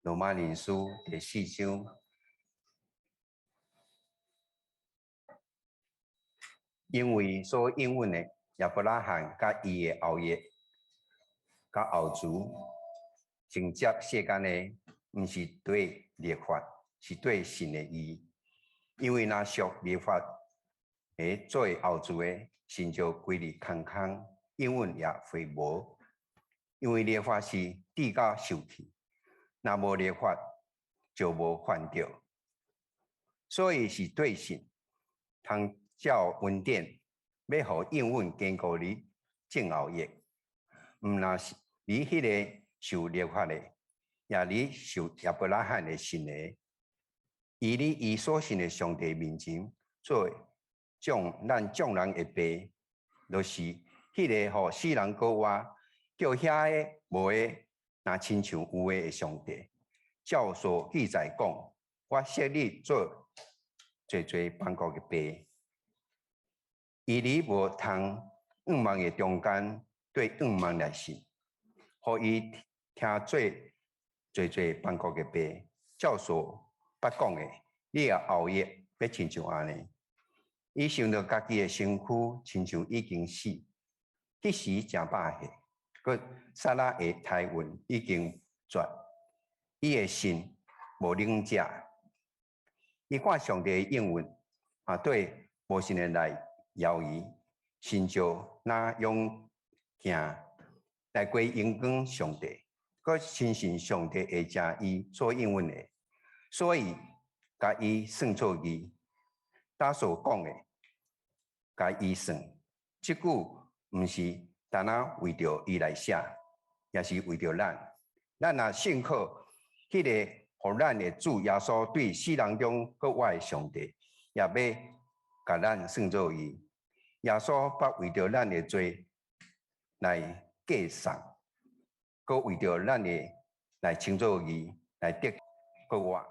罗马人书第4章，因为所应允的亚伯拉罕甲伊的后裔、甲后族，承接世间的，毋是对律法，是对神的义。因为若属律法的做后族的，神就归入空空，应允也非无。因为律法是治到受气，若无律法就无犯着，所以是对神通照恩典，要互应允坚固你正后裔。毋若是你迄个受律法的，也你受亚伯拉罕的信的，以你以所信的上帝面前做咱众人的爸，就是迄个互世人讲话，叫遐个无的，若亲像有的上帝。照所记载讲，我设你做侪邦国的爸，以你无通仰望的中间对仰望来信，互伊听做侪邦国的爸。照所捌讲的，你的后裔要亲像安尼。伊想到家己的身躯亲像已经死，迄时正饱岁，佮撒拉的胎孕已经绝，伊的心无冷食。伊看上帝的应允，对无信的来犹疑，心就拿用行来归应光上帝，佮深信上帝会将伊所应允的，所以甲伊算作义。他所讲的，甲伊算，即句毋是单为着伊来写，也是为着咱。咱若信靠迄个互咱的主耶稣对世人中各活的上帝，也要甲咱算作义。耶稣捌为着咱的罪来计算，佮为着咱的来称作义，来得各活。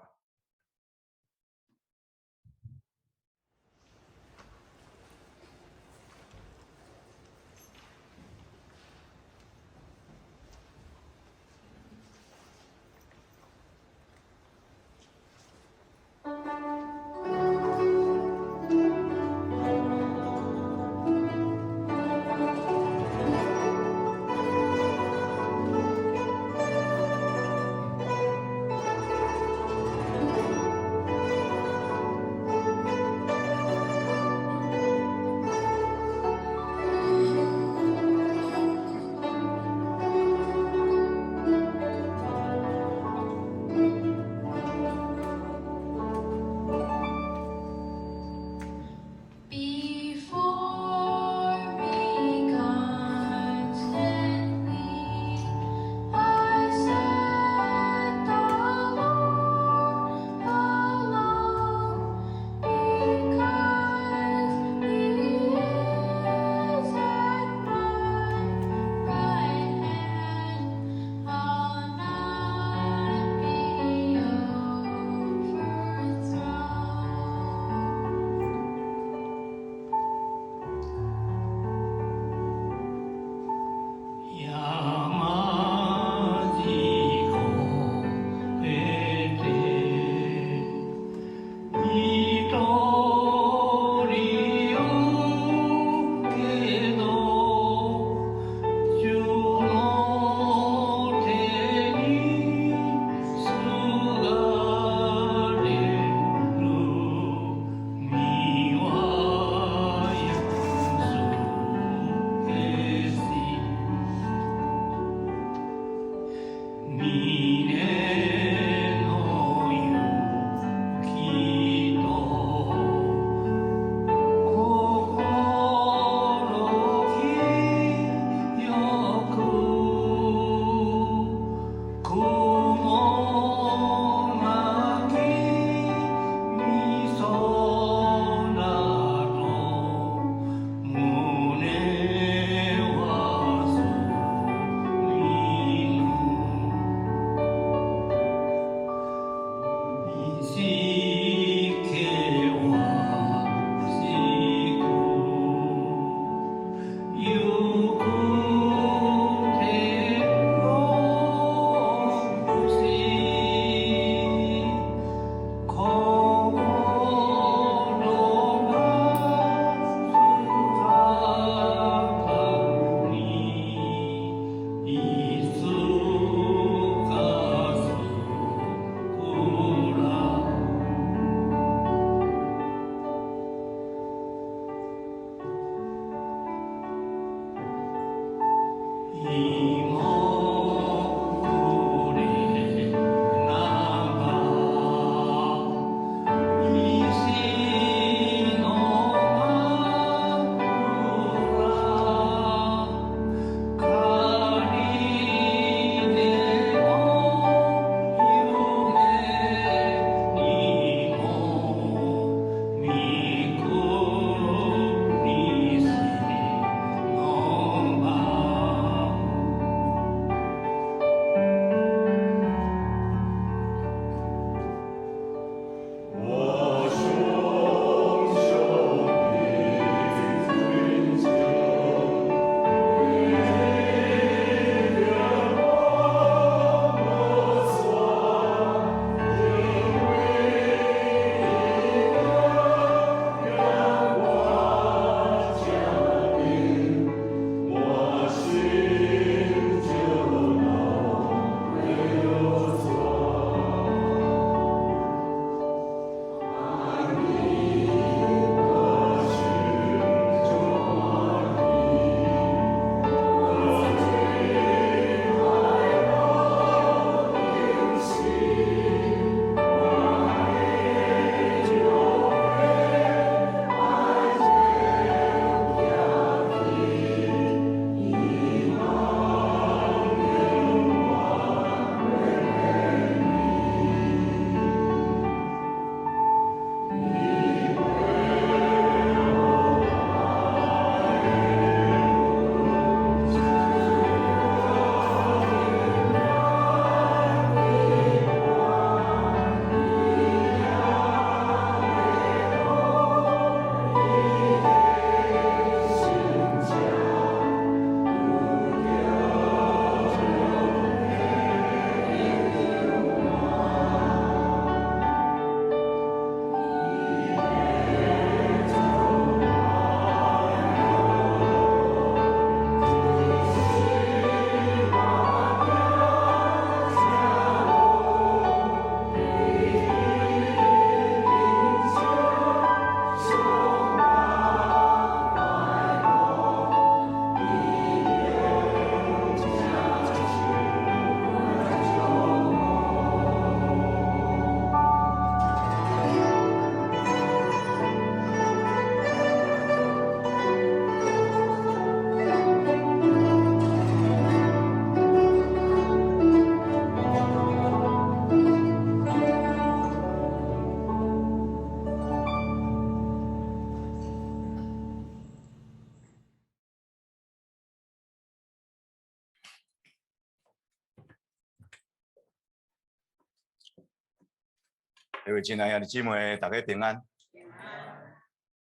各位亲爱的姊妹，大家平安。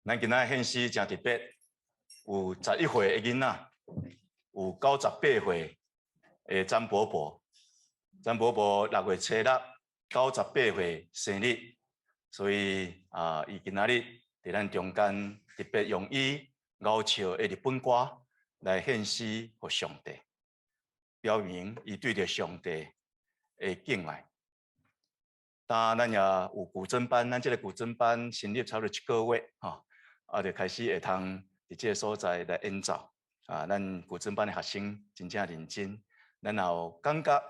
咱今仔献诗真特别，有11岁的囡仔，有98岁的张伯伯。张伯伯6月初6，98岁生日，所以伊今仔日伫咱中间特别用伊熬唱的日本歌来献诗给上帝，表明伊对着上帝的敬爱。当咱也有古筝班，咱这个古筝班成立差不多1个月，就开始会通伫这个所在来演奏。咱古筝班的学生真正认真，咱也有感觉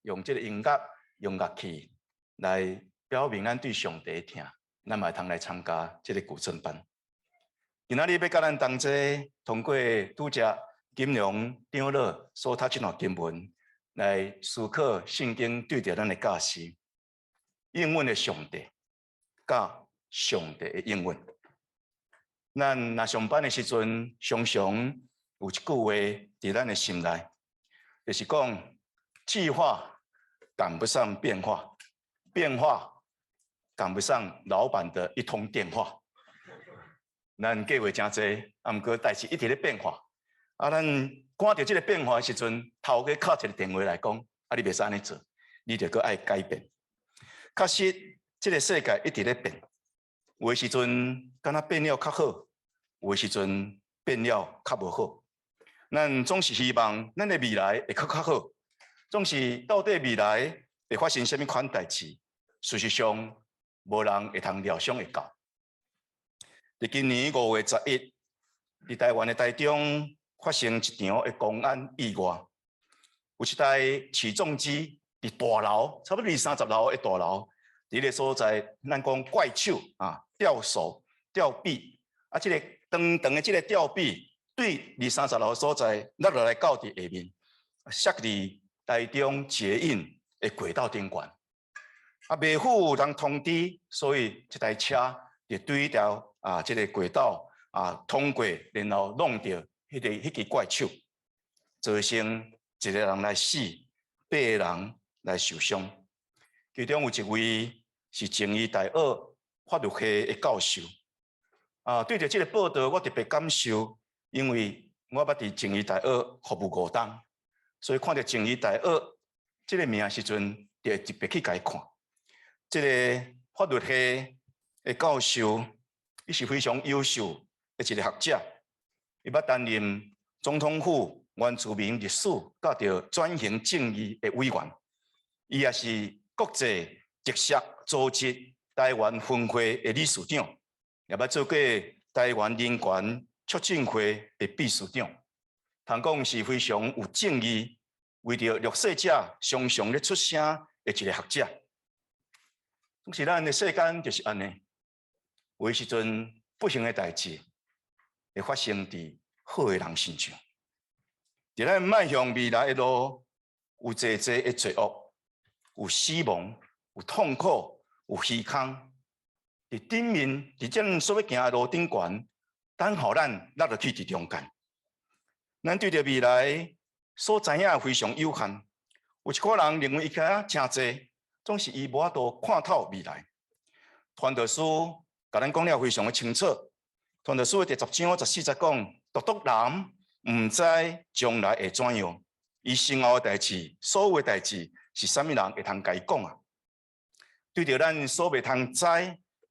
用这个音乐、用乐器来表明咱对上帝的疼，咱嘛会通来参加这个古筝班。今仔日要甲咱同齐通过拄只金融长老所读这段经文来思考圣经对着咱的教示。应允的上帝，甲上帝的应允。咱若上班的时阵，常常有一句话伫咱的心内，就是讲计划赶不上变化，变化赶不上老板的一通电话。咱计划真济，毋过代志一直咧变化。咱看到这个变化的时阵，头家敲一个电话来讲，你袂使安尼做，你着搁爱改变。确实，这个世界一直在变，有的时阵敢若变了较好，有的时阵变了较无好。咱总是希望咱的未来会较好，总是到底未来会发生什么款代志，事实上无人会通料想会到。伫今年5月11日，伫台湾的台中发生一场的公安意外，有一台起重机伫大楼，差不多20-30楼的大楼，伫个所在，咱讲怪手啊，吊手、吊臂啊，这个长长的这个吊臂对20-30楼所在落落来到伫下面，摔伫台中捷运的轨道顶悬。啊，未府有人通知，所以这台车就对条这个轨道通过，然后弄到迄个怪手，造成一个人来死，8个人来受伤。其中有一位是静宜大学法律系的教授。对着这个报道，我特别感受，因为我捌伫静宜大学服务5年，所以看到静宜大学这个名时阵，就特别去甲伊看。这个法律系的教授，伊是非常优秀的一个学者，伊捌担任总统府原住民历史甲着转型正义的委员，伊也是国际特色组织台湾分会的理事长，也捌做过台湾人权促进会的秘书长，通讲是非常有正义，为着弱势者常常咧出声的一个学者。总是咱的世间就是安尼，有的时阵不幸的代志会发生伫好的人身上。伫咱迈向未来的路，有济的罪恶，有死亡，有痛苦，有虚空。伫顶面，伫咱所要行的路顶悬，等候咱落落去伫中间。咱对着未来所知影非常有限，有一个人认为伊知影真济。总是伊无法度看透未来。传道书甲咱讲了非常的清楚。传道书的第10章14节讲，独独人唔知将来会怎样，伊身后的代志，所有的代志是啥物人会通甲伊讲啊？对着咱所未通知，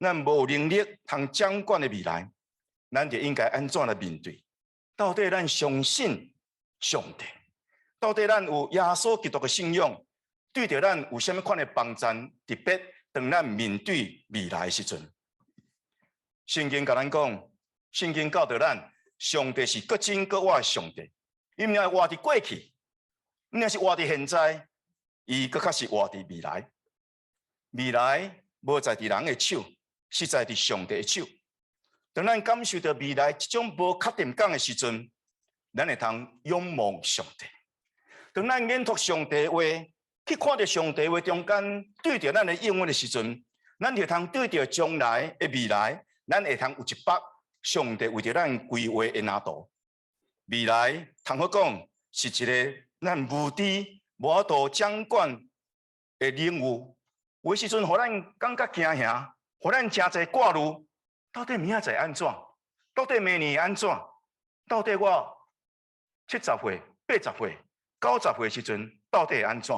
咱无能力通掌管的未来，咱就应该安怎来面对？到底咱相信上帝？到底咱有耶稣基督的信仰？对着咱有啥物款的帮助，特别当咱面对未来的时阵，圣经甲咱讲，圣经教导咱，上帝是各真各活的上帝。伊毋是活伫过去，毋是活伫现在，伊搁较是活伫未来。未来无在伫人的手，是在伫上帝的手。当咱感受到未来这种无确定感的时阵，咱会通仰望上帝。当咱研读上帝的话，去看到上帝话中间对着咱的应允的时阵，咱就通对着将来的未来，咱会通有一笔上帝为着咱规划的蓝图。未来通好讲是一个咱无知无法度掌管的任务，有的时阵，互咱感觉惊吓，互咱真侪挂虑，到底明仔载安怎？到底明年安怎？到底我70岁、80岁、90岁时阵，到底会安怎？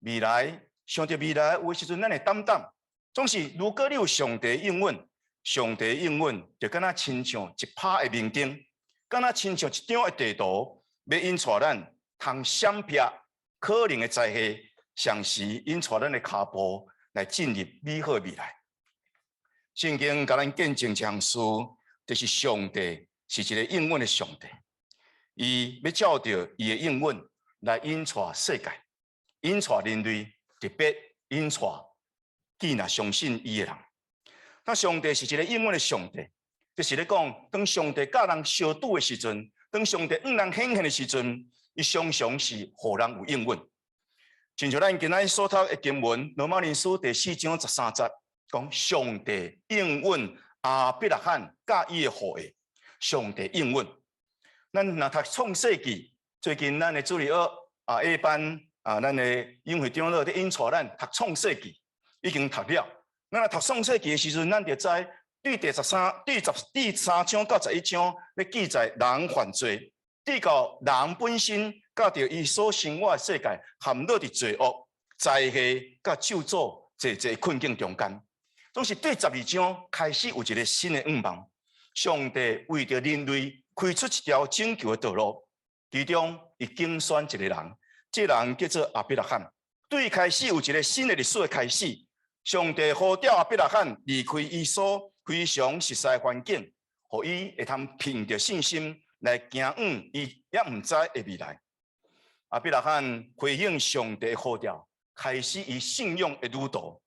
未来，想着未来，有的时阵咱会胆胆，总是如果你有上帝应允，上帝应允就敢若亲像一拍的明灯，敢若亲像一张的地图，要引带咱通闪避可能的灾害，同时引带咱的脚步来进入美好的未来。圣经甲咱见证讲事，就是上帝是一个应允的上帝，伊要照着伊的应允来引带世界。引带人类，特别引带既然相信伊的人。那上帝是一个应允的上帝，就是咧讲，当上帝甲人相拄的时阵，当上帝向人显现的时阵，伊常常是互人有应允。亲像咱今仔所读的经文《罗马人书》第4章13节，讲上帝应允亚伯拉罕甲伊的后裔，上帝应允。咱若读创世纪，最近咱的主日学A班。咱的英会长老伫引带咱读创世纪，已经读了。咱读创世纪的时阵，咱就知第3章到11章咧记载人犯罪，对到人本身甲着伊所生活的世界陷落伫罪恶、灾害甲咒诅这困境中间。总是对12章开始有一个新的愿望，上帝为着人类开出一条拯救的道路，其中伊竞选一个人。这人叫做亚伯拉罕，对开始有一个新的历史的开始。上帝呼召亚伯拉罕离开伊所非常熟悉的环境，互伊会通凭着信心来行往伊也唔知的未来。亚伯拉罕回应上帝的呼召，开始伊信仰的旅途。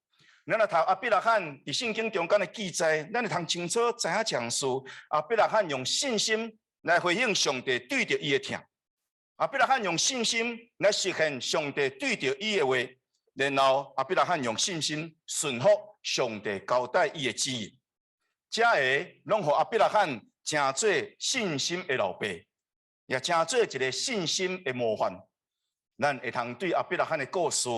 咱来读亚伯拉罕伫圣经中间的记载，咱会通清楚知影讲事。亚伯拉罕用信心来回应上帝对着伊的听。亚伯拉罕用信心来实现上帝对着伊的话，然后亚伯拉罕用信心顺服上帝交代伊的旨意。这个拢互亚伯拉罕成做信心的老爸，也成做一个信心的模范。咱会通对亚伯拉罕的故事、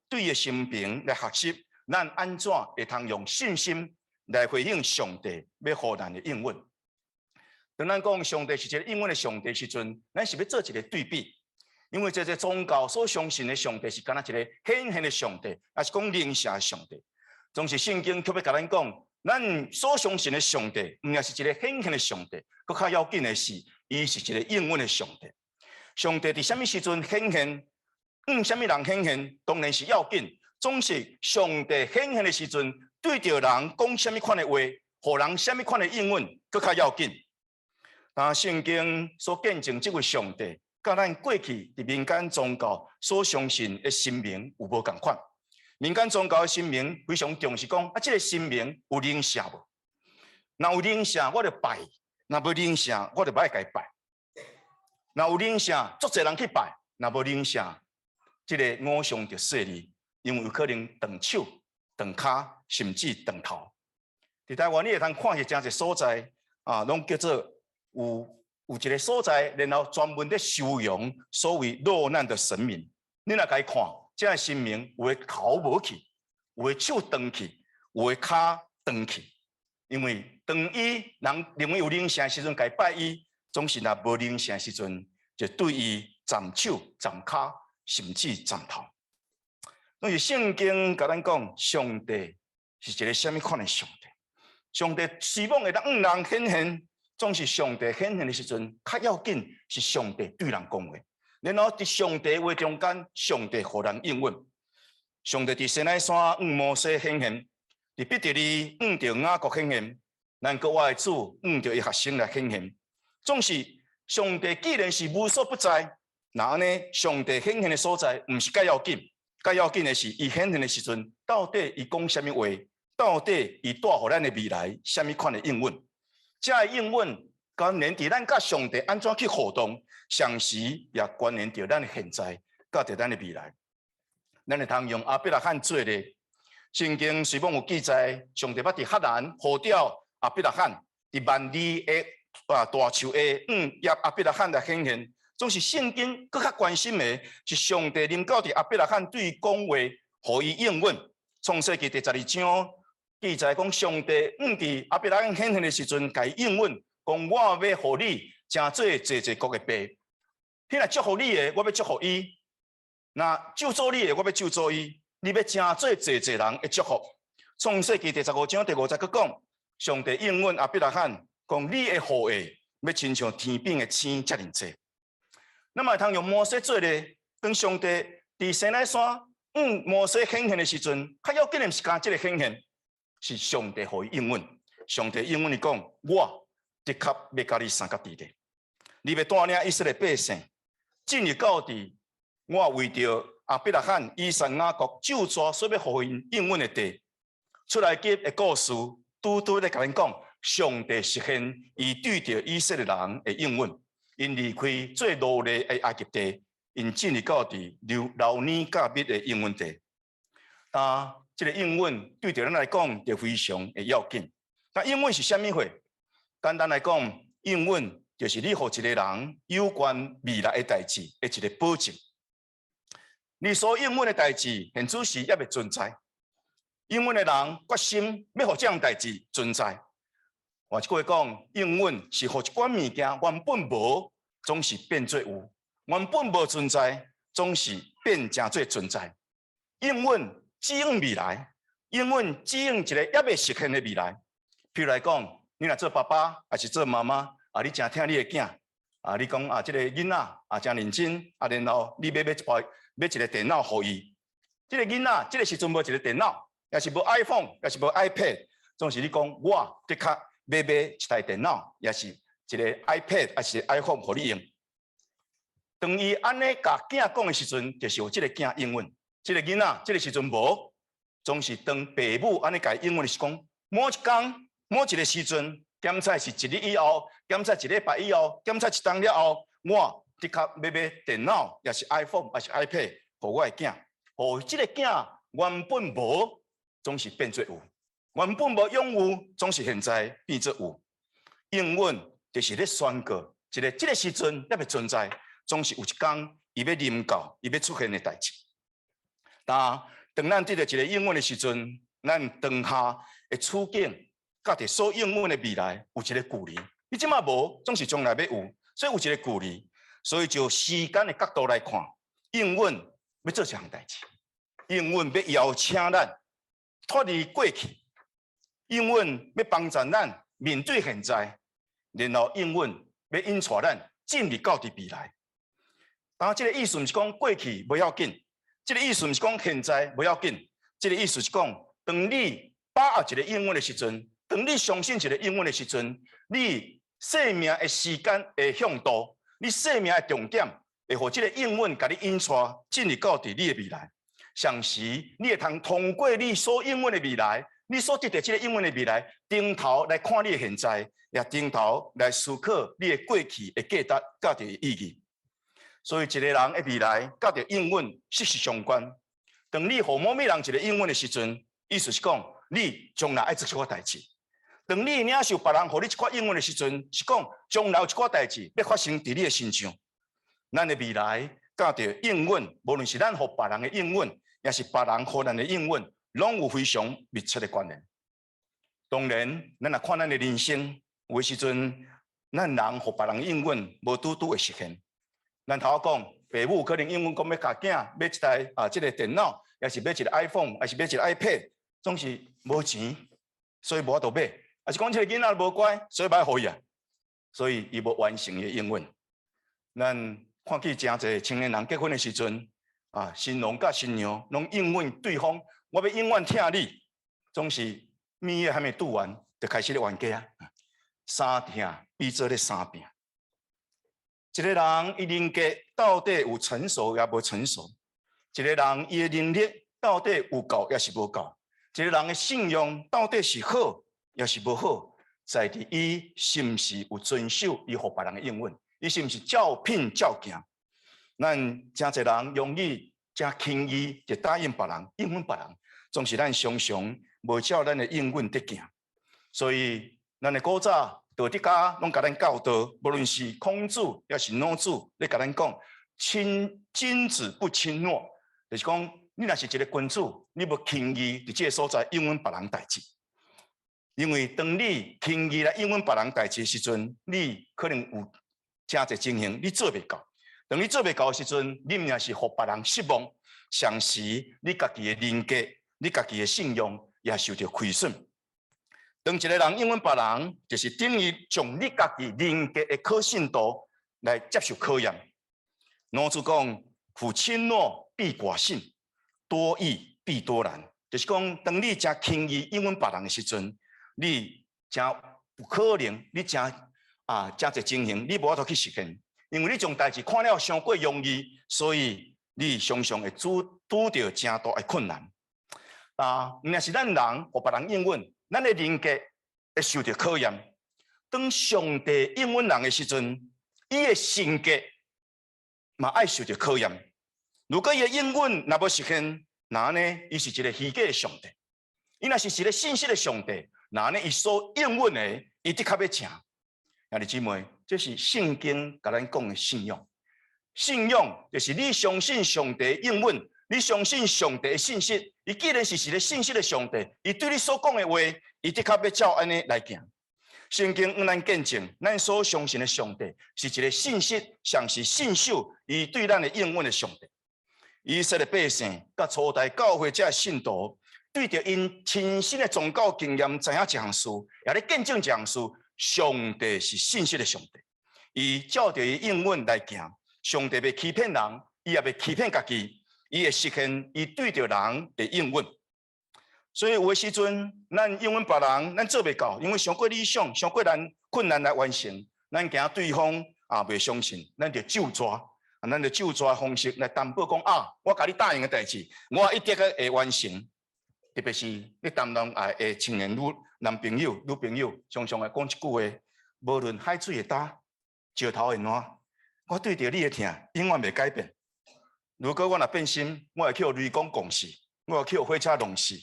对伊的生平来学习，咱安怎会通用信心来回应上帝要互咱的应允。当咱讲上帝是一个应允的上帝时阵，咱是要做一个对比，因为这宗教所相信的上帝是敢若一个显现的上帝，也是讲灵性的上帝。总是圣经特别甲咱讲，咱所相信的上帝，唔也是一个显现的上帝，更较要紧的是，伊是一个应允的上帝。上帝伫什么时阵显现？什么人显现，当然是要紧。总是上帝显现的时阵，对着人讲什么款的话，互人什么款的应允，更较要紧。但圣经所见证这位上帝，甲咱过去伫民间宗教所相信的神明有无共款？民间宗教的神明非常重视讲，这个神明有灵性无？若有灵性，我就拜；若无灵性，我就歹甲伊拜。若有灵性，足侪人去拜；若无灵性，这个偶像就势利，因为有可能断手、断脚，甚至断头。伫台湾你会通看是真侪所在拢叫做有一个所在，然后专门咧收容所谓落难的神明。你若该看，这个神明有的头无去，有的手断去，有的脚断去，因为当伊人认为有灵性时阵，该拜伊，总是若无灵性时阵，就对伊斩手、斩脚。甚至斩头，所以圣经甲咱讲，上帝是一个什么款的上帝？上帝希望会当人显现，总是上帝显现的时阵，较要紧是上帝对人讲话。然后伫上帝话中间，上帝互人应允。上帝伫西奈山摩西显现，伫彼得里着雅各显现，咱国外的主着伊学生来显现。总是上帝既然是无所不在。那安尼，上帝显现的所在，唔是介要紧，介要紧的是，伊显现的时阵，到底伊讲什么话？到底伊带互咱的未来，什么款的应允？这个应允关联伫咱甲上帝安怎去互动，同时也关联着咱的现在，甲着咱的未来。咱会通用亚伯拉罕做例，圣经虽然有记载，上帝捌伫赫兰呼召亚伯拉罕，伫万里的大树的亚伯拉罕来显现。总是圣经更较关心的是上帝临到伫亚伯拉罕对伊讲话，互伊应允。创世纪第12章记载讲，上帝伫亚伯拉罕显现的时阵，甲伊应允，讲我要互你成做济国的爸。迄若祝福你的，我要祝福伊；那咒诅你的，我要咒诅伊。你要成做济人的祝福。创世纪第15章第5节佫讲，上帝应允亚伯拉罕，讲你的后裔要亲像天边的星遮尔济。那么，通用摩西做咧，跟上帝伫西奈山摩西显现的时阵，较要紧的是讲这个显现是上帝互伊应允。上帝应允伊讲，我的确要甲你三角地的，你要带领以色列百姓进入到地，我为着亚伯拉罕、以撒、雅各咒诅所要互因应允的地。出来记的故事，拄咧甲咱讲，上帝实现伊对着以色列人的应允。因离开最奴隶的埃及地，因进入到伫流年甲密的应允地。这个应允对着咱来讲就非常的要紧。那应允是虾米货？简单来讲，应允就是你互一个人有关未来的代志的一个保证。你所应允的代志，现此时也未存在。应允的人决心要互这样代志存在。换一句话讲，应允是互一款物件原本无，总是变做有；原本无存在，总是变成做存在。应允指引未来，应允指引一个还未实现的未来。譬如来讲，你若做爸爸还是做妈妈，你真疼你的囝，你讲这个囡仔真认真，然后你买一个电脑给伊。这个囡仔这个时阵无一个电脑，也是无 iPhone， 也是无 iPad， 总是你讲我的确。买一台电脑，也是一个 iPad 还是 iPhone 互你用。当伊安尼甲囝讲的时阵，就是有即个囝英文，即个囡仔即个时阵无，总是当父母安尼甲英文是讲，某一天某一个时阵，检测是1日以后，检测1礼拜以后，检测1冬了后，我的确要买电脑，也是 iPhone 还是 iPad， 互我的囝，互即个囝原本无，总是变做有；原本无拥有，总是现在变做有。英文就是咧宣告，即个时阵也未存在。总是有一天，伊要临到，伊要出现的代志。当咱得到一个英文的时阵，咱当下的处境，甲着所英文的未来有一个距离。你即马无，总是将来要有，所以有一个距离。所以就时间的角度来看，英文要做一项代志，英文要邀请咱脱离过去，英文要帮助咱面对现在，然后英文要引带咱进入到伫未来。当这个意思毋是讲过去不要紧，这个意思毋是讲现在不要紧，这个意思是讲，当你把握一个英文的时阵，当你相信一个英文的时阵，你生命的时间的向度，你生命的重点，会互这个英文甲你引带进入到伫你的未来。同时，你会通过你所英文的未来，你所得到这个英文的未来，顶头来看你的现在，也顶头来思考你的过去的价值甲着意义。所以，一个人的未来甲着英文息息相关。当你互某某人一个英文的时阵，意思是讲，你将来爱做一寡代志。当你领受别人互你一寡英文的时阵，是讲将来有一寡代志要发生伫你的身上。咱的未来甲着英文，无论是咱互别人的英文，也是别人互咱的英文，拢有非常密切的关联。当然，咱若看咱的人生，有的时阵，咱人互别人的英文无拄会实现。咱头讲，父母可能英文讲要甲囝买一台这个电脑，也是买一个 iPhone， 还是买一个 iPad， 总是无钱，所以无法度买。还是讲这个囡仔无乖，所以买互伊啊，所以伊无完成伊的英文。咱看见真侪青年人结婚的时阵，新郎甲新娘拢英文对方，我要永远听你，总是蜜月还没度完，就开始咧冤家啊，三听比做咧三病。一个人伊人格到底有成熟也无成熟？一个人伊的能力到底有够也是无够？一个人的信用到底是好也是无好？在于伊是毋是有遵守伊互别人的英文？伊是毋是照品照行？咱真侪人容易真轻易就答应别人，应允别人，总是咱常常无照咱的英文得行。所以咱的古早道德家拢甲咱教导，无论是孔子也是老子，咧甲咱讲，君子不轻诺，就是讲你若是一个君子，你无轻易伫这个所在应允别人代志。因为当你轻易来应允别人代志的时阵，你可能有真侪情形你做袂到。当你做袂到的时阵，你若是互别人失望，同时你家己的人格、你家己的信用也受到亏损。当一个人应允别人，就是等于将你家己人格的可信度来接受考验。老子讲：夫轻诺必寡信，多易必多难。就是讲，当你真轻易应允别人的时阵，你真有可能，你真侪情形，你无法度去实现，因为你将代志看了伤过容易，所以你常常会拄到真大的困难。若是咱人互别人应允，咱的人格会受到考验。当上帝应允人的时阵，伊的性格嘛爱受到考验。如果伊的应允若无实现，那呢，伊是一个虚假的上帝；伊若是一个信实的上帝，那呢，伊所应允的，伊的确要成。兄弟姊妹，这是圣经甲咱讲的信仰。信仰就是你相信上帝应允，你相信上帝的信息。伊既然是一个信息的上帝，伊对你所讲的话，伊的确要照安尼来行。圣经让咱见证，咱所相信的上帝是一个信息，像是信守伊对咱的应允的上帝。以色列百姓甲初代教会这信徒，对着因亲身的宗教经验，知影一项事，也咧见证一项事。上帝是信实的上帝，伊照着伊应允来行。上帝袂欺骗人，伊也袂欺骗家己，伊会实现伊对着人的应允。所以有的时阵，咱应允别人，咱做袂到，因为上过理想、上过难困难来完成。咱惊对方袂相信，咱就咒抓，咱就咒抓方式来担保讲我甲你答应的代志，我一定会完成。特别是你谈论的青年男朋友、女朋友，常常会讲一句话：无论海水会干，石头会烂，我对着你的疼永远袂改变。如果我若变心，我会去雷公共死，我会去火车弄死。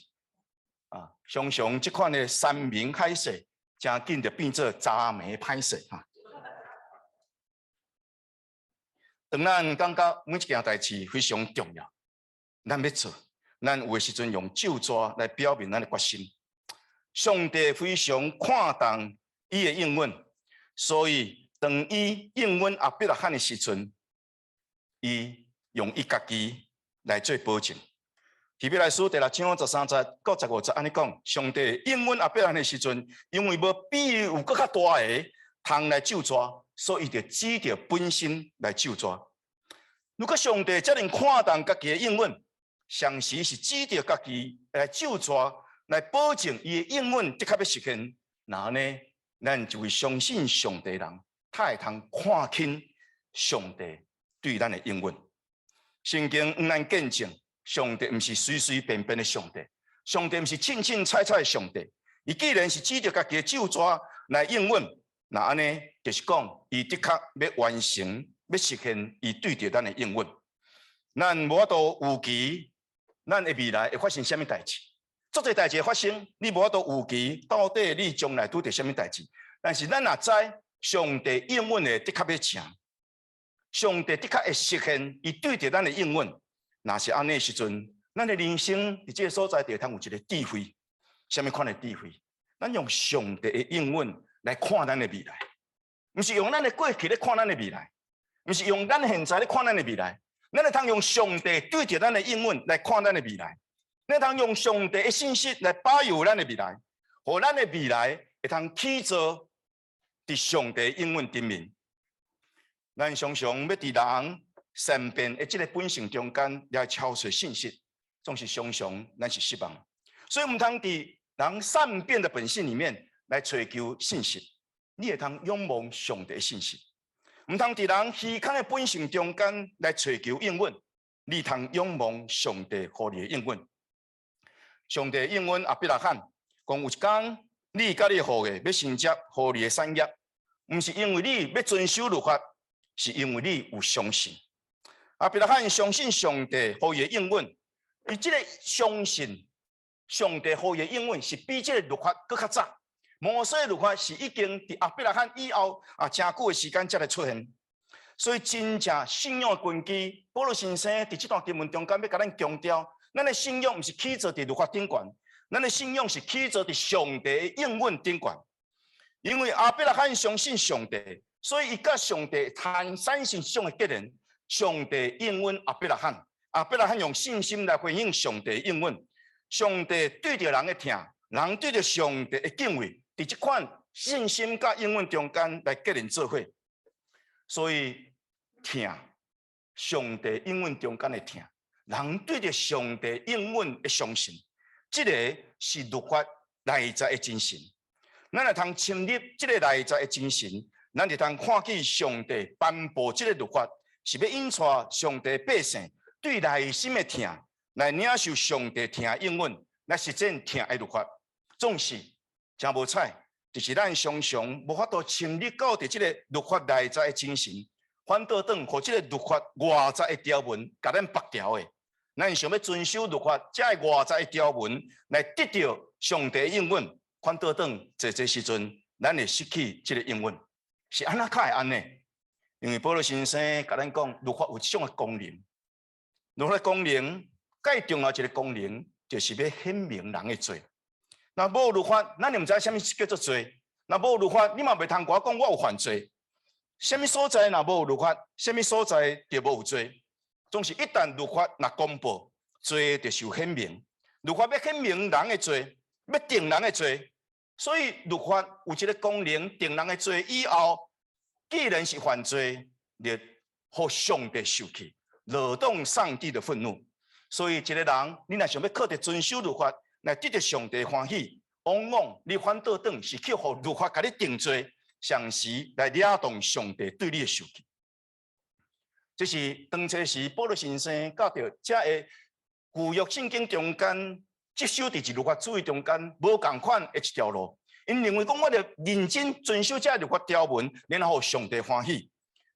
常常这款的山明海誓，真紧就变做渣眉歹势当咱感觉每一件代志非常重要，咱要做，咱有的时阵用咒抓来表明咱的决心。上帝非常看重伊的应允，所以当伊应允亚伯拉罕的时阵，伊用伊家己来做保证。提比来书第6章13节到15节安尼讲，上帝应允亚伯拉罕的时阵，因为无比有更较大的通来咒抓，所以就指着本身来咒抓。如果上帝遮尔看重家己的应允，上时是指着家己来咒抓，来保证伊的应允的确要实现，那呢，咱就会相信上帝人，他会通看轻上帝对咱的应允。圣经让咱见证。上帝不是随随便便的上帝，上帝不是凊凊彩彩的上帝。伊既然是指着家己的咒抓来应允，那安尼就是讲，伊的确要完成、要实现伊对着咱的应允。咱无法度预期，咱的未来会发生什么代志？做这代志发生，你无法度预期到底你将来拄着什么代志。但是咱也知，上帝应允的的确要强，上帝的确会实现伊对着咱的应允。若是安尼的时阵，咱的人生伫这个所在，就通有一个智慧。什么款的智慧？咱用上帝的应允来看咱的未来，不是用咱的过去来看咱的未来，不是用咱现在来看咱的未来。咱会通用上帝对着咱的应允来看咱的未来，咱会通用上帝的信息来保佑咱的未来，互咱的未来会通起做伫上帝应允顶面。咱常常要伫人善变的这个本性中间来敲碎信息，总是常常咱是失望，所以唔通伫人善变的本性里面来追求信息，你会通仰望上帝的信息；唔通伫人虚空的本性中间来追求应允，你通仰望上帝互你的应允。上帝应允亚伯拉罕，讲有一天你甲你后裔要承接互你的产业，唔是因为你要遵守律法，是因为你有相信。亚伯拉罕相信上帝互伊的应允，伊即个相信上帝互伊的应允是比即个律法更较早。摩西的律法是已经伫亚伯拉罕以后真久的时间才来出现，所以真正信仰的根基，保罗先生伫这段经文中间要甲咱强调，咱的信仰毋是起坐伫律法顶悬，咱的信仰是起坐伫上帝的应允顶悬。因为亚伯拉罕相信上帝，所以伊甲上帝谈产生这种的结论。上帝应允亚伯拉罕，亚伯拉罕用信心来回应上帝应允。上帝对着人的疼，人对着上帝的敬畏，伫这款信心甲应允中间来结连做伙。所以疼，上帝应允中间的疼，人对着上帝应允的相信，这个是律法内在的精神。咱来通侵入这个内在的精神，咱就通看见上帝颁布这个律法。是要引带上帝百姓对内心的疼，来领受上帝疼应允，来实践疼的律法。总是真无彩，就是咱常常无法度侵入到伫这个律法内在的精神，反倒等互这个律法外在的条文，甲咱绑条的。咱想要遵守律法，这外在的条文来得到上帝应允，反倒等这时阵，咱会失去这个应允，是安怎会安呢？因为保罗先生甲咱讲，律法有一种的功能，律法功能最重要一个功能，就是要显明人的罪。那无律法，咱就唔知什么叫做罪。那无律法，你嘛袂通我讲我有犯罪。什么所在若无律法，什么所在就无有罪。总是一旦律法若公布，罪就受显明。律法要显明人的罪，要定人的罪，所以律法有一个功能，定人的罪以后。既然是犯罪，就互上帝受气，惹动上帝的愤怒。所以一个人，你若想要靠着遵守律法来得到上帝欢喜，往往你反倒等是去互律法甲你定罪，上时来惹动上帝对你的受气。这是当初时保罗先生教着这个旧约圣经中间接受伫律法主义中间无共款的一条路。因认为讲，我着认真遵守这律法条文，然后上帝欢喜。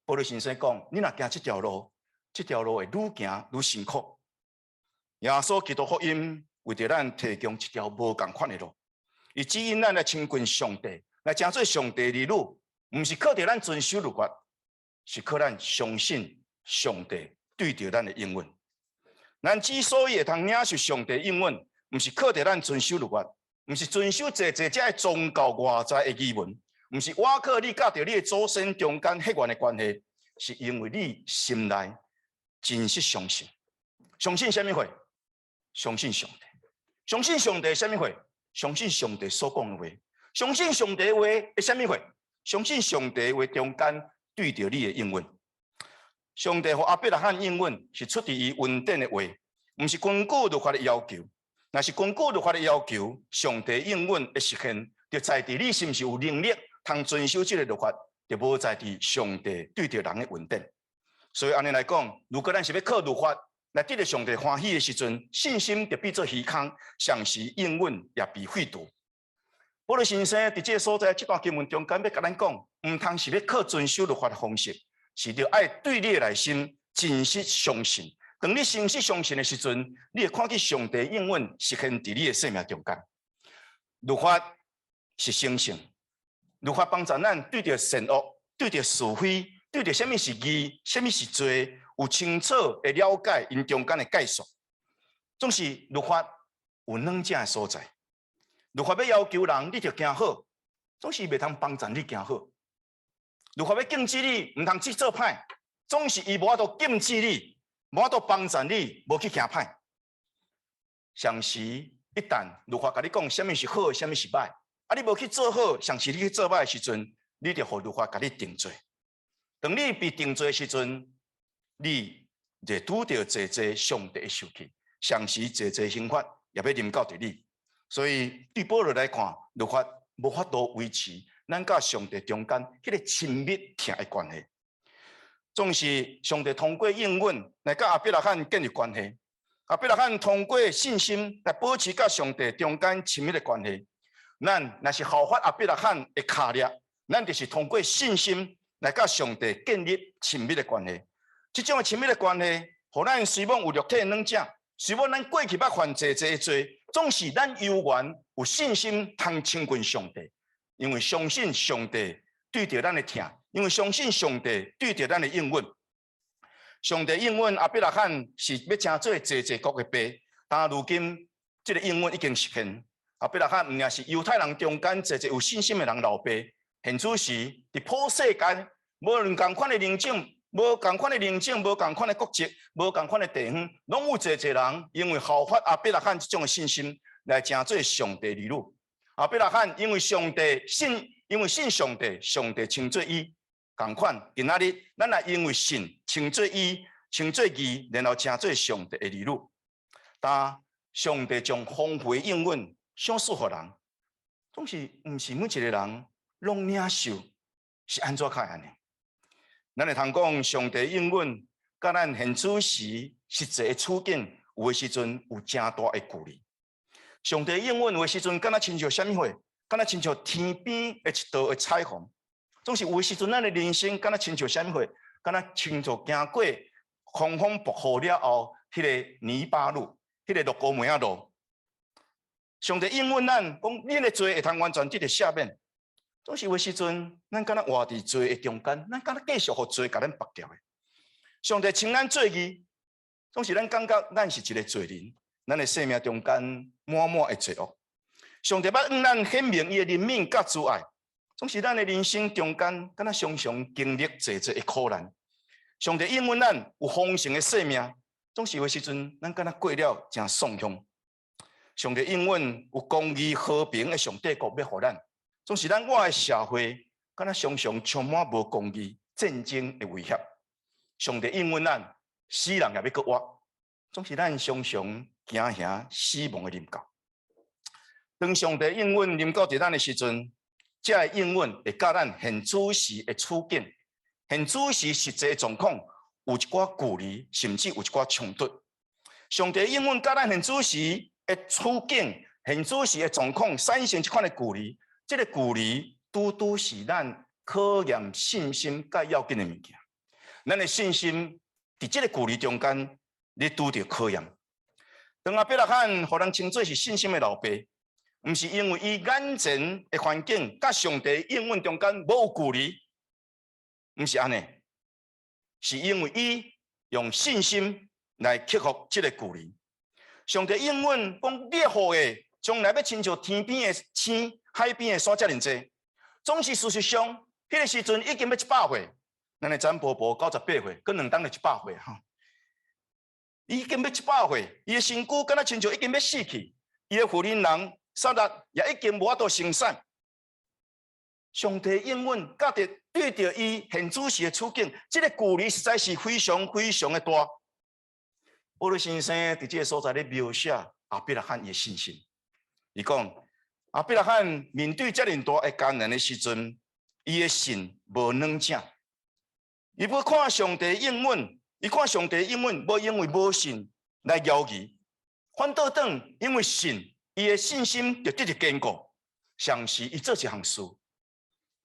保罗先生讲，你若行这条路，这条路会愈行愈辛苦。耶稣基督福音为着咱提供一条无共款的路，伊指引咱来亲近上帝，来成做上帝的儿女，毋是靠着咱遵守律法，是靠咱相信上帝对着咱的应允。咱之所以会通领受上帝应允，毋是靠着咱遵守律法，毋是遵守这这宗教外在的语文，毋是我靠你甲着你的祖先中间血缘的关系，是因为你心内真实相信。相信什么话？相信上帝。相信上帝什么话？相信上帝所讲的话。相信上帝的话是什么话？相信上帝的话中间对着你的应允。上帝和亚伯拉罕应允是出自于恩典的话，毋是根据律法的要求。若是根据律法的要求，上帝应允的实现，就在于你是毋是有能力通遵守这个律法，就无在于上帝对着人的恩典。所以安尼来讲，如果咱是要靠律法来得到上帝欢喜的时阵，信心就变做虚空，上时应允也被废除。保罗先生伫这个所在这段经文中间要甲咱讲，毋通是要靠遵守律法的方式，是要爱对你的内心真实相信。当你真实相信的时阵，你会看见上帝应允实现伫你的生命中间。律法是圣性，律法帮助咱对着善恶、对着是非、对着什么是义、什么是罪，有清楚的了解因中间的概述。总是律法有两者的所在。律法要要求人，你就行好，总是袂通帮助你行好。律法要禁止你，唔通去做歹，总是伊无法度禁止你，无法度帮助你，无去行歹。上时一旦律法甲你讲什么是好，什么是歹，啊，你无去做好，上时你去做歹的时阵，你就互律法甲你定罪。当你被定罪的时阵，你就拄到济济上帝的受气，上时济济刑罚也要临到伫你。所以对保罗来看，律法无法度维持咱甲上帝中间迄个亲密疼的关系。总是上帝通过应允来甲亚伯拉罕建立关系，亚伯拉罕通过信心来保持甲上帝中间亲密的关系。咱若是效法亚伯拉罕的脚力，咱就是通过信心来甲上帝建立亲密的关系。这种亲密的关系，互咱虽然有肉体的软弱，虽然咱过去捌犯济济罪，总是咱犹原有信心通亲近上帝，因为相信上帝对着咱的疼，因为相信上帝对着咱的应允。上帝应允亚伯拉罕是要成做济济国的爸，但如今这个应允已经实现。亚伯拉罕毋也是犹太人中间济济有信心的人老爸，现此时伫普世间，无论共款的人种。无共款的人种，无共款的国籍，无共款的地方，拢有济济人因为效法亚伯拉罕这种的信心，来成做上帝儿女。亚伯拉罕因为信上帝，上帝称作伊。共款，今仔日咱也因为信称作伊，称作义，然后成做上帝的儿女。但上帝将丰富的应允赏赐予人，总是毋是每一个人拢领受，是安怎开安尼？咱会通讲，上帝应允，甲咱现此时实际的处境，有的时阵有真大的距离。上帝应允有的时阵，敢若亲像什么货？敢若亲像天边的一道的彩虹。总是有的时阵，咱的人生敢若亲像什么货？敢若亲像行过狂风暴雨了后，迄个泥巴路，迄个落高梅啊路。上帝应允咱，讲恁的罪会通完全得到赦免。总是有时阵，咱敢若活伫罪的中间，咱敢若继续互罪甲咱绑掉的。上帝称咱做义，总是咱感觉咱是一个罪人，咱的生命中间满满的罪恶。上帝要让咱显明伊的怜悯甲慈爱，总是咱的人生中间，敢若常常经历济济的苦难。上帝应允咱有丰盛的生命，总是有时阵，咱敢若过了真爽享。上帝应允有公义和平的上帝国要互咱。总是咱我的社会，敢若常常充满无公义、战争的威胁。上帝应允咱，死人也要搁活。总是咱常常惊吓死亡的临到。当上帝应允临到伫咱的时阵，这个应允会甲咱现主时的处境、现主时实际状况有一寡距离，甚至有一寡冲突。上帝应允甲咱现主时的处境、现主时的状况产生一款的距离，这个距离拄拄是咱考验信心甲要紧的物件。咱的信心伫这个距离中间，你拄着考验。当亚伯拉罕互人称作是信心的老爸，毋是因为伊眼前的环境甲上帝应允中间无有距离，毋是安尼，是因为伊用信心来克服这个距离。上帝应允讲，你好的将来要亲像天边的星、海边的山遮尔济，总是事实上，迄个时阵已经要100岁。咱的詹婆婆98岁，搁2当就100岁哈。已经要100岁，伊的身躯敢若亲像已经要死去，伊的妇人人撒拉也已经无法度生产。上帝应允，甲着对着伊现主时的处境，这个距离实在是非常非常的大。保罗先生伫这个所在咧描写亚伯拉罕的信心，伊讲亚伯拉罕面对遮尔大的艰难的时阵，伊的信无软正。伊要看上帝应允，伊看上帝应允，无因为无信来犹豫，反倒等因为信，伊的信心就得到坚固。上时伊做一项事，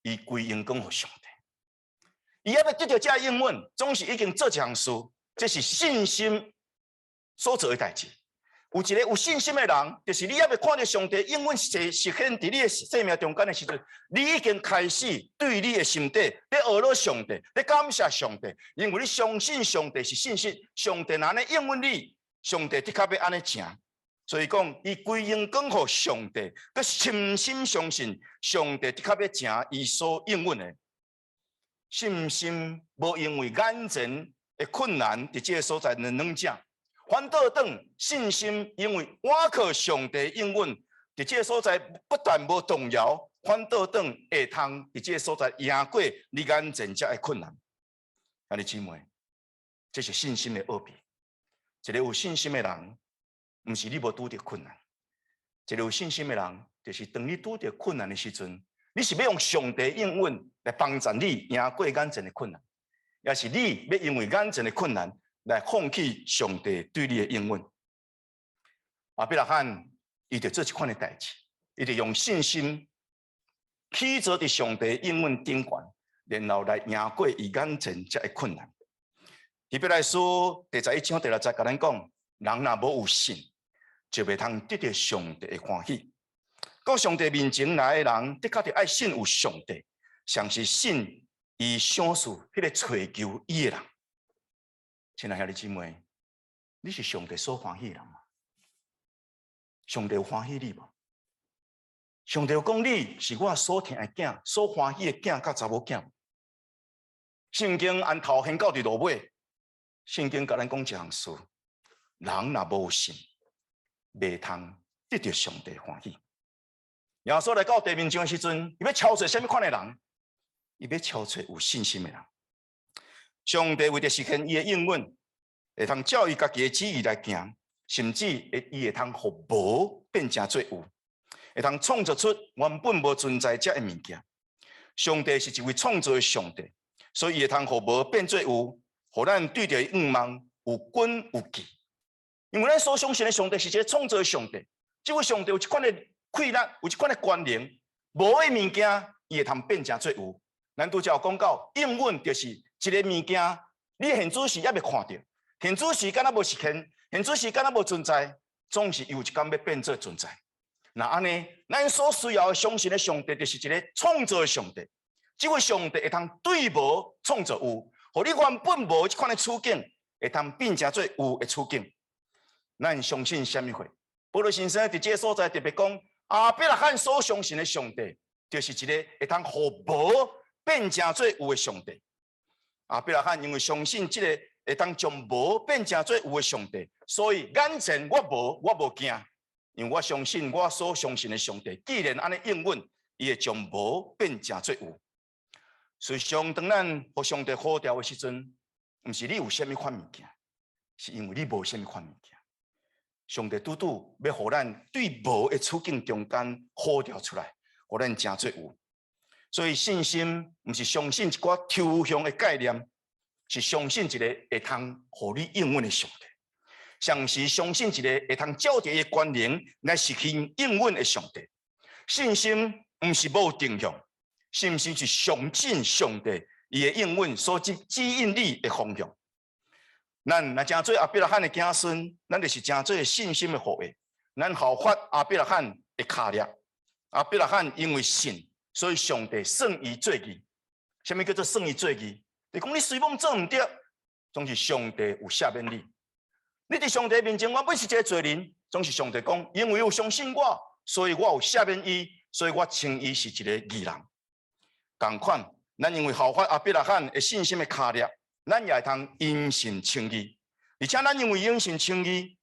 伊归荣光给上帝。伊要得到这应允，总是已经做一项事，这是信心所做的代志。有一个有信心的人，就是你还未看到上帝应允实现伫你的生命中间的时阵，你已经开始对你的心底咧学了上帝，咧感谢上帝，因为你相信上帝是信心，上帝安尼应允你，上帝的确要安尼行。所以讲，伊归荣光给上帝，佮深深相信上帝的确要行伊所应允的。信心无因为眼前的困难伫这个所在软正。反倒等信心，因为我靠上帝应允，伫这个所在不但无动摇，反倒等会通伫这个所在赢过你眼前遮的困难。兄弟姊妹，这是信心的奥秘。一个有信心的人，毋是你无拄着困难；一个有信心的人，就是当你拄着困难的时阵，你是要用上帝应允来帮助你赢过眼前的困难，也是你要因为眼前的困难。来放弃上帝对你的应允。亚伯拉罕伊就做一款的代志，伊就用信心起坐伫上帝应允顶悬，然后来赢过伊眼前遮的困难。希伯来书第11章第6节甲咱讲，人若无有信，就袂通得到上帝的欢喜。到上帝面前来的人，的确着爱信有上帝，像是信伊赏赐迄个追求伊的人。亲爱兄弟姊妹，你是上帝所欢喜的人吗？上帝有欢喜你无？上帝有讲你是我所疼的囝，所欢喜的囝甲查某囝。圣经按头先到伫落尾，圣经甲咱讲一项事：人若无信，袂通得到上帝欢喜。耶稣来到地面上的时阵，伊要超出什么款的人？伊要超出有信心的人。上帝为着实现伊的应允，会通照伊家己的旨意来行，甚至伊会通互无变成做有，会通创造出原本无存在遮的物件。上帝是一位创造的上帝，所以伊会通互无变做有，互咱对着愿望有根有基。因为咱所相信的上帝是一个创造的上帝，这位上帝有一款的气力，有一款的权能，无的物件伊会通变成做有。咱拄则有讲到，应允就是一个物件，你现主时还未看到，现主时敢若无实现，现主时敢若无存在，总是有一天要变做存在。那安尼，咱所需要相信的上帝，就是一个创造的上帝。这位上帝会通对无创造有，互你原本无这款的处境，会通变成做有的处境。咱相信什么货？保罗先生伫这个所在特别讲，亚伯拉罕所相信的上帝，就是一个会通互无变成做有的上帝。亚伯拉罕因为相信这个会当将无变成做有的上帝，所以眼前我无惊，因为我相信我所相信的上帝，既然安尼应允，伊会将无变成做有。实际上，当咱互上帝呼召的时阵，毋是你有啥物款物件，是因为你无啥物款物件。上帝拄拄要互咱对无的处境中间呼召出来，互咱成做有。所以信心不是相信一寡抽象的概念，是相信一个会通互你应允的上帝，像是相信一个会通照着伊的权能来实现应允的上帝。信心不是无定向，信心是相信上帝伊的应允所指引你的方向。咱若真做亚伯拉罕的子孙，咱就是真做信心的后裔。咱效法亚伯拉罕的脚列。亚伯拉罕因为信，所以上帝算伊做义。什么叫做算伊做义？你讲你随便做唔对，总是上帝有赦免你。你伫上帝面前，我本是一个罪人，总是上帝讲，因为有相信我，所以我有赦免伊，所以我称伊是一个义人。同款，咱因为效法亚伯拉罕的信心的脚列，咱也会通因信称义。而且咱因为因信称义，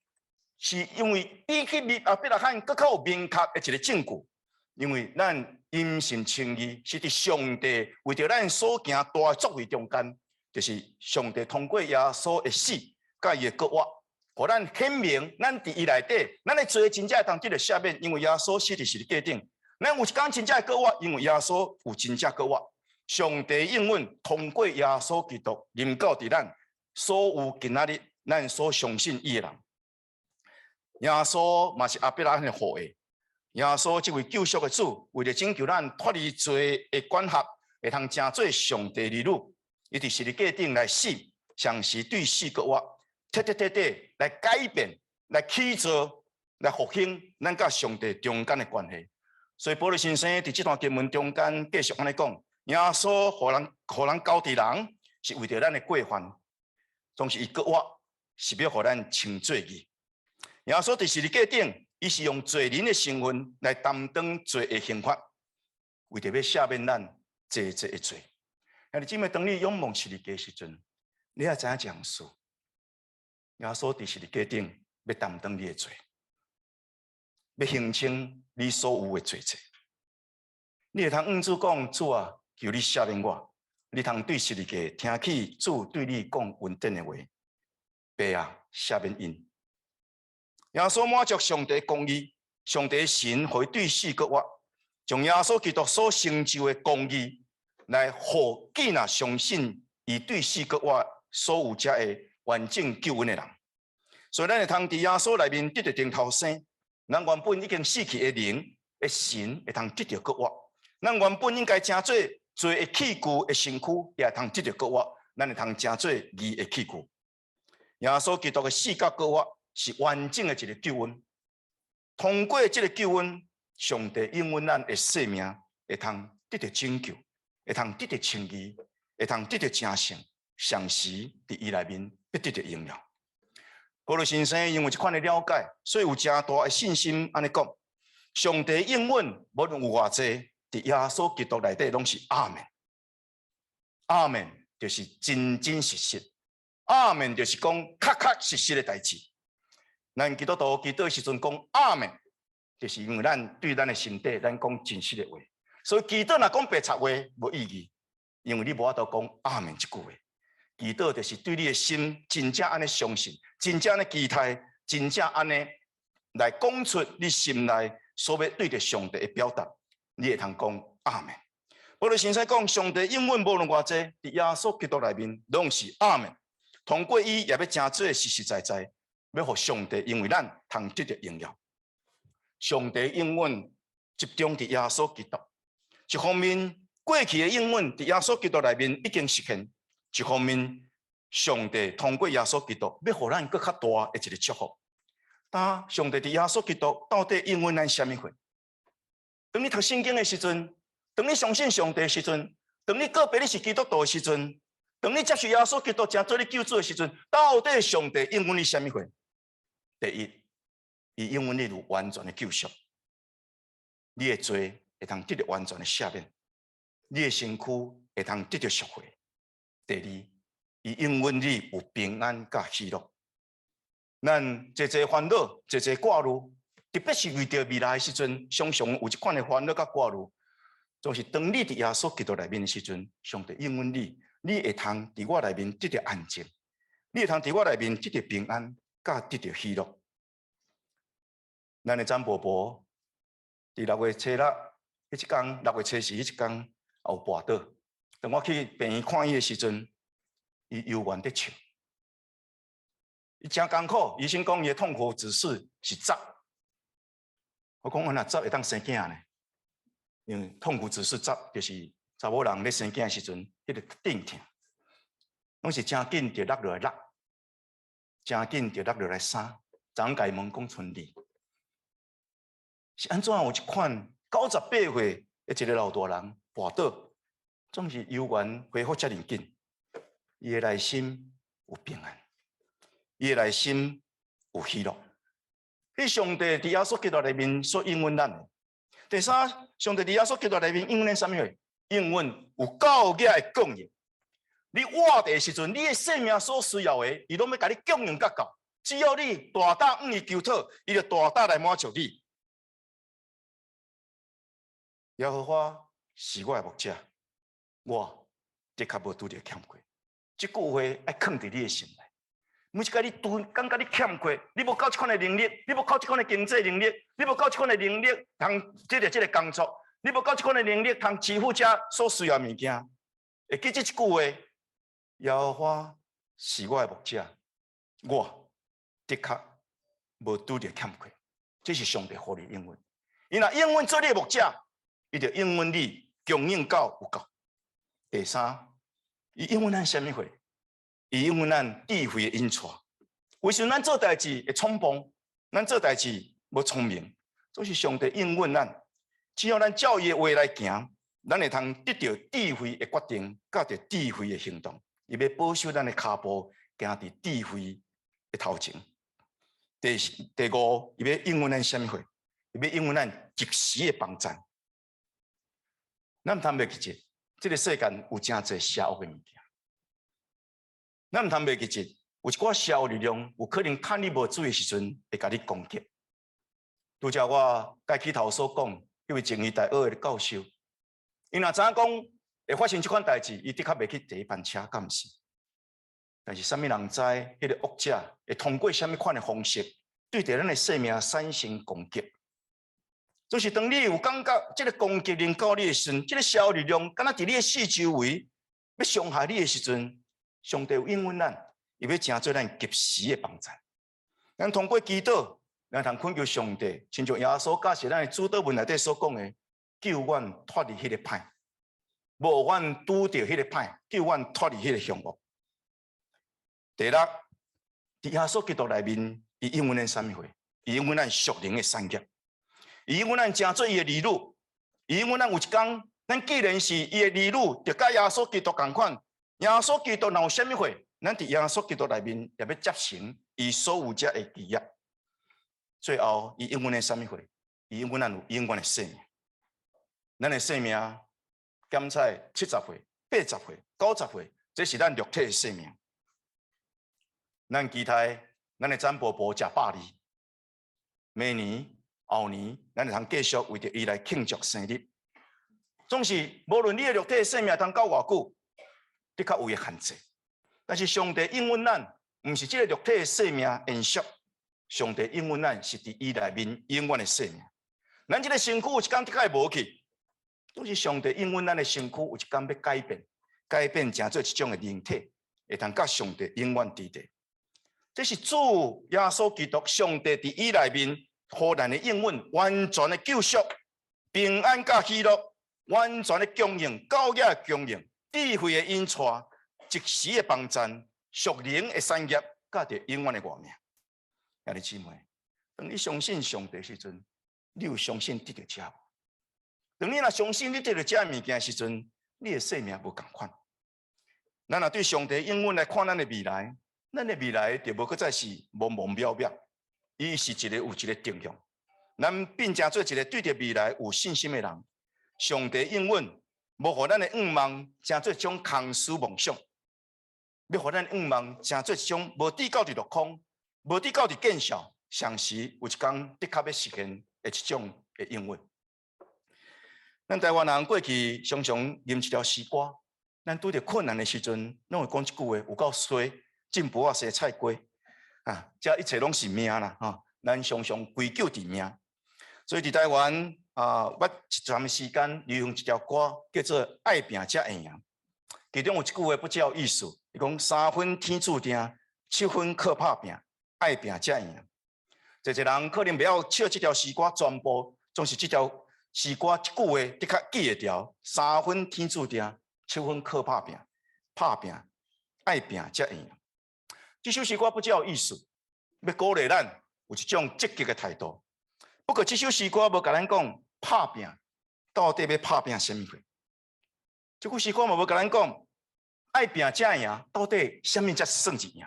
是因为比起亚伯拉罕更较有明确的一个证据。因为咱因信称义，是伫上帝为着咱所行大作为中间，就是上帝通过耶稣的死，甲伊的国活，互咱显明，咱伫伊内底，咱的罪真正会当得到赦免，因为耶稣死伫十字架顶。咱有一天真正的国活，因为耶稣有真正国活。上帝应允通过耶稣基督临到伫咱所有今仔日咱所相信伊的人。耶稣嘛是亚伯拉罕的后裔。耶稣这位救赎的主，为了拯救咱脱离罪的管辖，会通成做上帝的儿女，伊伫十字架顶来死，像是对死国活，彻底来改变、来起造、来复兴咱甲上帝中间的关系。所以保罗先生伫这段经文中间继续安尼讲：耶稣互人交替人，是为着咱的过犯，总是伊国活，是要互咱称罪义。耶稣伫十字架顶。伊是用罪人的身份来担当罪的刑罚，为着要赦免咱这的罪。兄弟姊妹，当你仰望十字架的时阵，你也知影这样事。耶稣伫十字架顶要担当你的罪，要形清你所有的罪责。你会通向主讲：主啊，求你赦免我。你通对十字架听起主对你讲稳定的话：爸啊，赦免因。耶稣满足上帝公义，上帝神会对死国活，将耶稣基督所成就的公义，来互记那相信伊对死国活所有者的完整救恩的人。所以咱会通伫耶稣内面得到重头生，咱原本已经死去的灵的神会通得到国活，咱原本应该成做罪的器具的身躯，也会通得到国活，咱会通成做义的器具。耶稣基督的死甲国活。是完整的一个救恩，通过这个救恩，上帝应允咱的生命会通得到拯救，会通得到称义，会通得到成圣，上时伫伊内面必得到荣耀。保罗先生因为这款的了解，所以有真大的信心，安尼讲：上帝应允无论有偌济，伫耶稣基督内底拢是阿门。阿门就是真真实实，阿门就是讲确实实的代志。咱基督徒祈祷时阵讲阿门，就是因为咱对咱的身体，咱讲真实的话。所以祈祷若讲白贼话无意义，因为你无法度讲阿门这句话。祈祷就是对你的心真正安尼相信，真正安尼期待，真正安尼来讲出你心内所要对着上帝的表达，你会通讲阿门。保罗先生讲，上帝应允无论偌济，伫耶稣基督内面拢是阿门。通过伊也要真做实实在在。要互上帝，因为咱通得到荣耀。上帝应允集中伫耶稣基督，一方面过去的应允伫耶稣基督内面已经实现；一方面，上帝通过耶稣基督要互咱更较大的一个祝福。但上帝伫耶稣基督到底应允咱什么货？当你读圣经的时阵，当你相信上帝的时阵，当你告别你是基督徒的时阵，当你接受耶稣基督成做你救主的时阵，到底上帝应允你什么货？第一，伊应允你有完全的救赎，你的罪会通得到完全的赦免，你的身躯会通得到赎回。第二，伊应允你有平安甲喜乐。咱这烦恼，这挂虑，特别是为着未来的时阵，常常有一款的烦恼甲挂虑，就是当你伫耶稣基督内面的时阵，上帝应允你，你会通伫我内面得到安静，你会通伫我内面得到平安。甲得到喜乐，咱的张伯伯伫6月初6迄一天，6月初10迄一天，有跋倒。当我去病院看伊的时阵，伊犹原在笑。伊真艰苦，医生讲伊的痛苦指数是10。我讲我若10会当生囝呢？因为痛苦指数10，就是查某人咧生囝的时阵，迄个顶痛，拢是真紧就落落来6，真紧就落落来3。昨甲伊问讲剩2，是安怎有一款98岁的一个老大人跋倒，总是犹原恢复遮尔紧？伊的内心有平安，伊的内心有喜乐。迄上帝伫耶稣基督内面所应允咱的。第三，上帝伫耶稣基督内面应允咱啥物货？应允有够额的供应。你活的时阵，你的生命所需要的，伊拢要甲你供应甲够。只要你大胆向伊求讨，伊就大胆来满足你。耶和华是我的牧者，我的确无拄着欠亏。这句话爱藏伫你的心内。每一个你感觉你欠亏，你无够这款的能力，你无靠这款的经济能力，你无够这款的能力通接着这个工作，你无够这款的能力通支付遮所需要物件。会记这一句话：耶和华是我的牧者，我的确无拄着欠亏。这是上帝互你应允。伊若应允做你的牧者，伊就应允你供应到有够。第三，伊应允咱啥物货？伊因为咱智慧的引带，为什么咱做代志会匆忙，咱做代志无聪明，总是上帝应允咱。只要咱照伊的话来行，咱会通得到智慧的决定，甲着智慧的行动。伊要保守咱的脚步，行伫智慧的头前。第五，伊要应允咱啥物货？伊要应允咱及时的帮助。咱毋通袂记住，这个世间有真侪邪恶的物件。咱毋通袂记住，有一寡邪恶力量，有可能趁你无注意时阵，会甲你攻击。拄则我盖起头所讲，迄位正义大学的教授，伊若知影讲会发生这款代志，伊的确袂去第一班车，敢毋是？但是啥物人知，迄个恶者会通过啥物款的方式，对着咱的生命产生攻击？就是当你有感觉这个攻击临到你的时阵，这个邪恶力量敢若伫你的四周围要伤害你的时阵，上帝有应允咱，伊要成做咱及时的帮助。咱通过祈祷，咱通恳求上帝，亲像耶稣教示咱的主祷文内底所讲的，救阮脱离迄个歹，无阮拄着迄个歹，救阮脱离迄个凶恶。第六，伫耶稣基督内面，伊应允咱啥物货？伊应允咱属灵的产业，伊应允咱成做伊的儿女，伊应允咱有一天，咱既然是伊的儿女，就甲耶稣基督同款。耶稣基督若有啥物货，咱伫耶稣基督内面也要接成伊所有者的基业。最后，伊应允咱啥物货？伊应允咱有永远的生命。咱的生命减在70岁、80岁、90岁，这是咱肉体的生命。咱期待咱的展伯伯食100年，明年、后年，咱会通继续为着伊来庆祝生日。总是无论你的肉体的生命通到偌久。的确有伊限制，但是上帝应允咱，毋是这个肉体的生命延续，上帝应允咱是伫伊内面永远的生命。咱这个身躯有一天的确会无去，都是上帝应允咱的身躯有一天要改变，改变成做一种的灵体，会通甲上帝永远伫地。这是主耶稣基督上帝伫伊内面互咱的应允，完全的救赎、平安甲喜乐，完全的供应、高雅的供应。智慧的引带，及时的帮助，属灵的产业，甲着永远的活命。兄弟姊妹，当你相信上帝时阵，你有相信得到这无？当你若相信你得到这物件时阵，你的生命无共款。咱若对上帝应允来看咱的未来，咱的未来就无搁再是模模渺渺，伊是有一个定向。咱变成做一个对着未来有信心的人。上帝应允。无互咱的愿望成做一种空思梦想，要互咱的愿望成做一种无底到伫落空，无底到伫见效，上时有一天的确要实现的一种的应允。咱台湾人过去常常吟一条诗歌，咱拄着困难的时阵，拢会讲一句话：有够衰，进步啊生菜瓜啊！这一切拢是命啦，咱常常归咎伫命。所以伫台湾捌一段时间流行一条歌，叫做《爱拼才会赢》。其中有一句话不只有意思，伊讲3分天注定，7分靠打拼，爱拼才会赢。一人可能袂晓唱这条诗歌全部，总是这条诗歌一句话的确记会牢。3分天注定，7分靠打拼，打拼爱拼才会赢。这首诗歌不只有意思，要鼓励咱有一种积极的态度。不过这首诗歌无甲咱讲打拼到底要打拼什么货？这句诗歌嘛无甲咱讲爱拼才会赢，到底什么才算是赢？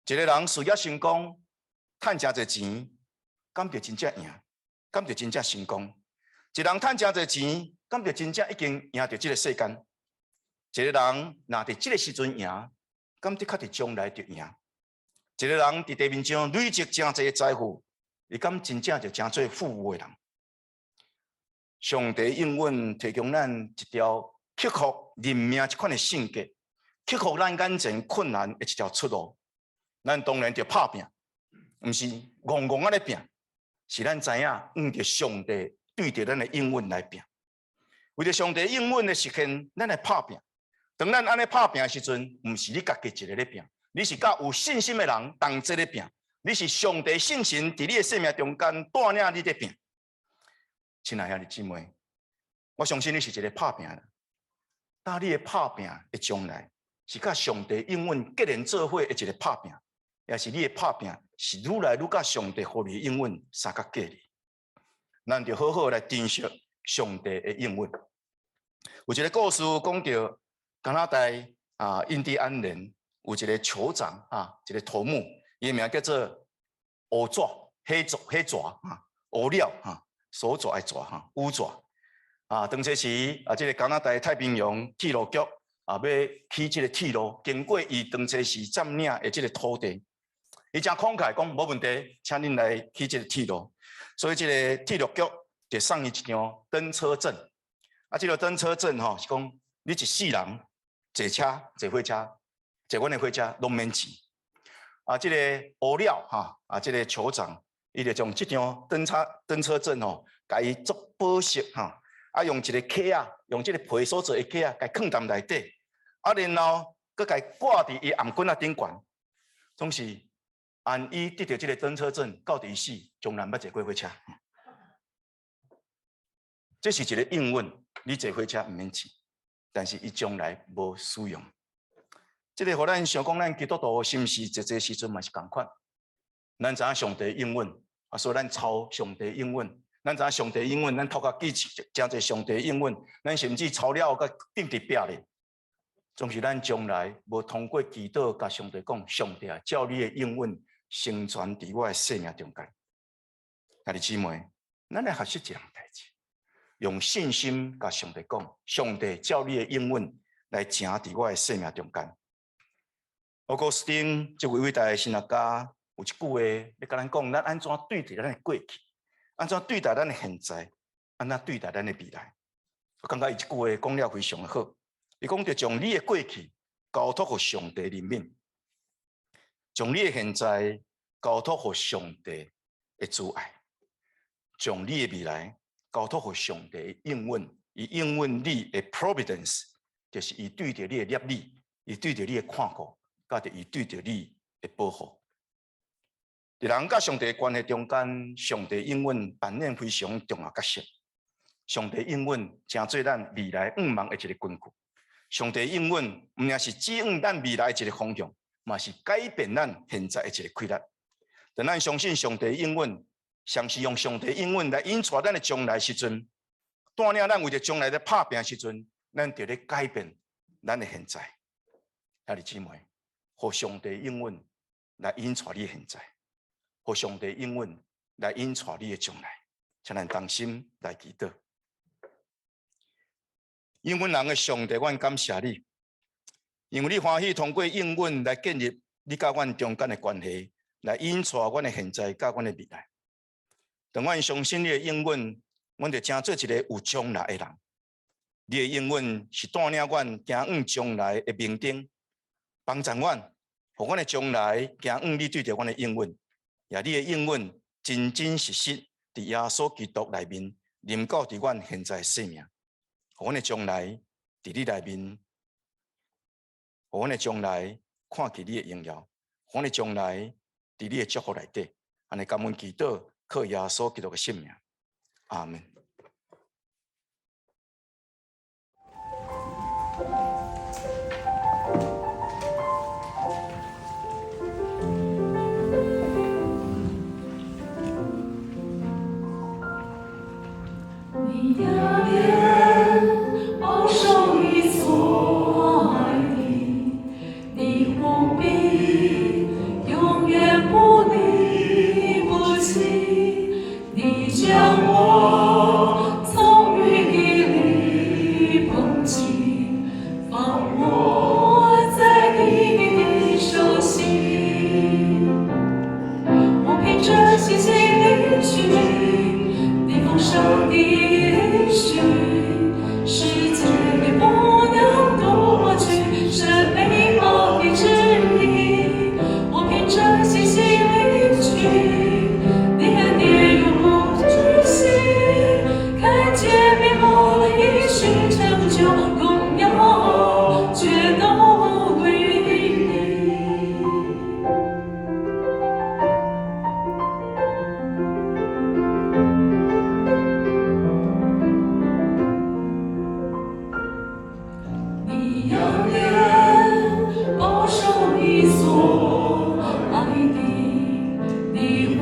一个人事业成功，赚真侪钱，敢就真正赢？敢就真正成功？一人赚真侪钱，敢就真正已经赢着这个世间？一个人若伫这个时阵赢，敢的确伫将来就赢？一个人伫地面上累积真侪财富，伊敢真正就真做富有的人？上帝应允提供咱一条克服人命这款的性格，克服咱眼前困难的一条出路。咱当然就拍拼，毋是戆戆啊咧拼，是咱知影用着上帝对着咱的应允来拼。为着上帝应允的实现，咱来拍拼。当咱安尼拍拼的时阵，毋是你家己一个咧拼，你是甲有信心的人同齐咧拼。你是上帝信心伫你的生命中间带领你咧拼。亲爱兄弟姊妹，我相信你是一个拍拼的人。但你的拍拼的将来，是甲上帝应允结连做伙的一个拍拼，也是你的拍拼是愈来愈甲上帝互你的应允三角结连。咱就好好来珍惜上帝的应允。有一个故事讲到加拿大印第安人有一个酋长一个头目，伊名叫做乌蛇、黑蛇、乌鸟所蛇的蛇乌蛇当初时这个加拿大太平洋铁路局要起这个铁路，经过伊当初时占领的这个土地，伊真慷慨讲无问题，请恁来起这个铁路。所以这个铁路局就送伊一张登车证。这个登车证是讲你一世人坐车、坐火车、坐阮的火车拢免钱。这个乌鸟这个酋长，伊就将这张登车证甲伊做保释用一个壳用这个皮所做的壳甲放在内底，然后佮甲伊挂伫伊颔棍顶悬，总是按伊得到这个登车证，到底死，将来捌坐过火车。这是一个应允，你坐火车毋免钱，但是伊将来无使用。这个互咱想讲，咱基督徒是毋是一个时阵嘛是共款？咱知影上帝应允，所以咱抄上帝应允。咱知影上帝应允，咱透过记真侪上帝应允，咱甚至抄了甲钉伫壁咧。总是咱将来无通过祈祷，甲上帝讲，上帝照你的应允成全伫我的生命中间。兄弟姊妹，咱来学习一样代志，用信心甲上帝讲，上帝照你的应允来成伫我的生命中间。奥古斯丁这位伟大的神学家有一句话，要甲咱讲，咱安怎对待咱的过去，安怎对待咱的现在，安怎对待咱的未来。我感觉伊一句话讲了非常的好。伊讲着将你的过去交托给上帝任命，将你的现在交托给上帝的阻碍，将你的未来交托给上帝的应允。伊应允你的 providence， 就是伊对着你的业力，伊对着你的看顾，甲着伊对着你的保护。伫人甲上帝的关系中间，上帝应允扮演非常重要角色。上帝应允成做咱未来5万的一个根据。上帝应允毋仅是指引咱未来一个方向，嘛是改变咱现在的一个规律。当咱相信上帝应允，尝试用上帝应允来引带咱的将来时阵，带领咱为着将来咧拍拼时阵，咱就咧改变咱的现在。兄弟姊妹，互上帝应允来引带你的现在，互上帝应允来引带你的将来。请咱同心来祈祷。应允人的上帝，阮感谢你，因为你欢喜通过应允来建立你甲阮中间的关系，来引带阮的现在甲阮的未来。当阮相信你的应允，阮就成做一个有将来的人。你的应允是带领阮行往将来的明灯，帮助阮，互阮的将来行往你对着阮的应允。也你的应允真真实实，伫耶稣基督内面临到伫阮现在生命，互阮的将来伫你内面，互阮的将来看见你的荣耀，互阮的将来伫你的祝福内底。安尼感恩祈祷，靠耶稣基督的性命，阿门。你的脸保守你所爱的，你不必永远不离不弃，你将我从云底里捧起，放我在你的手心，我凭着信心领取你丰盛的应许，世界也不能夺去这美好的旨意。我凭着信心领取你恩典永不止息，看见美好的应许成就，荣耀全都归于你。你仰脸保守你所爱的，你不